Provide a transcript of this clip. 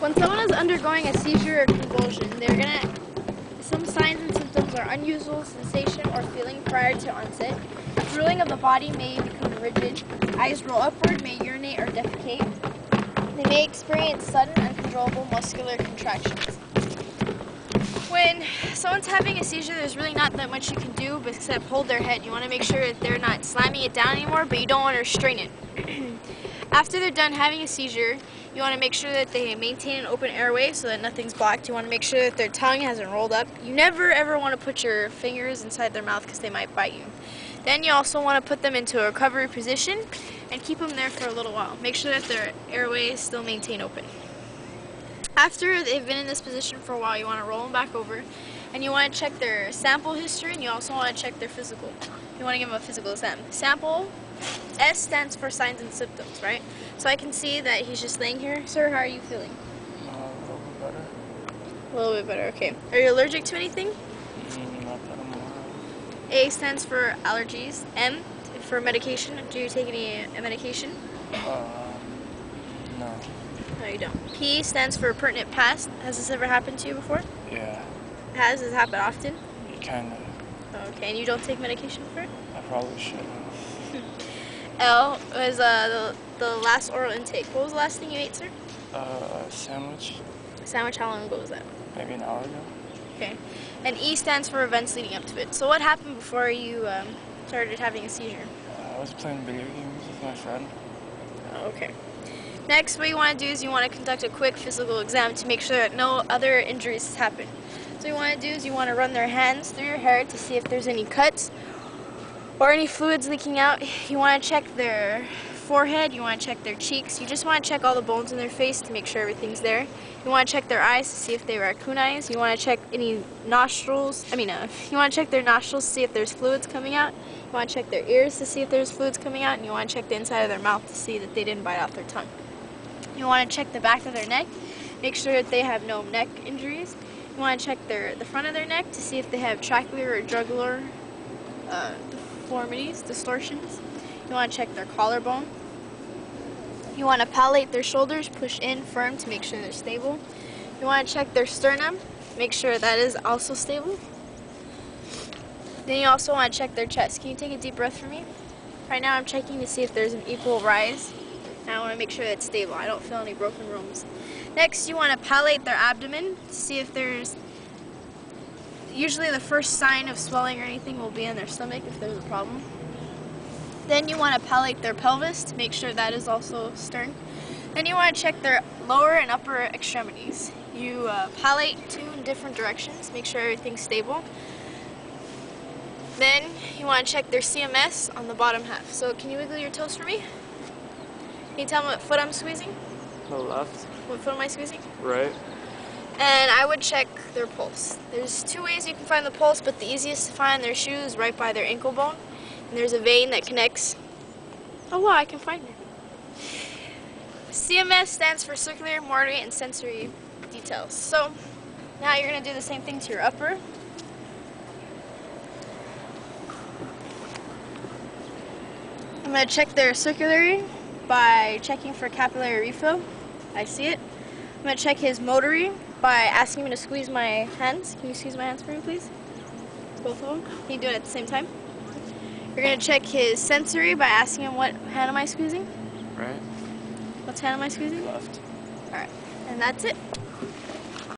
When someone is undergoing a seizure or convulsion, some signs and symptoms are unusual sensation or feeling prior to onset. Drooling of the body may become rigid. Eyes roll upward, may urinate or defecate. They may experience sudden, uncontrollable muscular contractions. When someone's having a seizure, there's really not that much you can do except hold their head. You want to make sure that they're not slamming it down anymore, but you don't want to restrain it. After they're done having a seizure, you want to make sure that they maintain an open airway so that nothing's blocked. You want to make sure that their tongue hasn't rolled up. You never ever want to put your fingers inside their mouth because they might bite you. Then you also want to put them into a recovery position and keep them there for a little while. Make sure that their airway is still maintained open. After they've been in this position for a while, you want to roll them back over, and you want to check their sample history, and you also want to check their physical. You want to give them a physical exam. Sample, S stands for signs and symptoms, right? So I can see that he's just laying here. Sir, how are you feeling? A little bit better. A little bit better, okay. Are you allergic to anything? Not that I'm aware of. A stands for allergies. M for medication. Do you take any medication? No. No, you don't. P stands for pertinent past. Has this ever happened to you before? Yeah. Has this happened often? Kinda. Okay, and you don't take medication for it? I probably should. L was the last oral intake. What was the last thing you ate, sir? Sandwich. Sandwich, how long ago was that? Maybe an hour ago. Okay. And E stands for events leading up to it. So what happened before you started having a seizure? I was playing video games with my friend. Oh, okay. Next, what you want to do is you want to conduct a quick physical exam to make sure that no other injuries happen. So what you want to do is you want to run their hands through your hair to see if there's any cuts or any fluids leaking out. You want to check their forehead, you want to check their cheeks. You just want to check all the bones in their face to make sure everything's there. You want to check their eyes to see if they raccoon eyes. You want to check any nostrils. You want to check their nostrils to see if there's fluids coming out. You want to check their ears to see if there's fluids coming out, and you want to check the inside of their mouth to see that they didn't bite off their tongue. You want to check the back of their neck, make sure that they have no neck injuries. You want to check the front of their neck to see if they have tracheal or jugular deformities, distortions. You want to check their collarbone. You want to palpate their shoulders, push in firm to make sure they're stable. You want to check their sternum, make sure that is also stable. Then you also want to check their chest. Can you take a deep breath for me? Right now I'm checking to see if there's an equal rise. And I want to make sure that it's stable. I don't feel any broken rooms. Next, you want to palpate their abdomen to see if there's... Usually the first sign of swelling or anything will be in their stomach if there's a problem. Then you want to palpate their pelvis to make sure that is also stern. Then you want to check their lower and upper extremities. You palpate two in different directions, make sure everything's stable. Then you want to check their CMS on the bottom half. So can you wiggle your toes for me? Can you tell me what foot I'm squeezing? The left. What foot am I squeezing? Right. And I would check their pulse. There's two ways you can find the pulse, but the easiest to find their shoe is right by their ankle bone. And there's a vein that connects. Oh wow, I can find it. CMS stands for circular, motor, and sensory details. So now you're going to do the same thing to your upper. I'm going to check their circulatory by checking for capillary refill. I see it. I'm going to check his motory by asking him to squeeze my hands. Can you squeeze my hands for me, please? Both of them. Can you do it at the same time? You're going to check his sensory by asking him what hand am I squeezing? Right. What hand am I squeezing? Left. Alright. And that's it.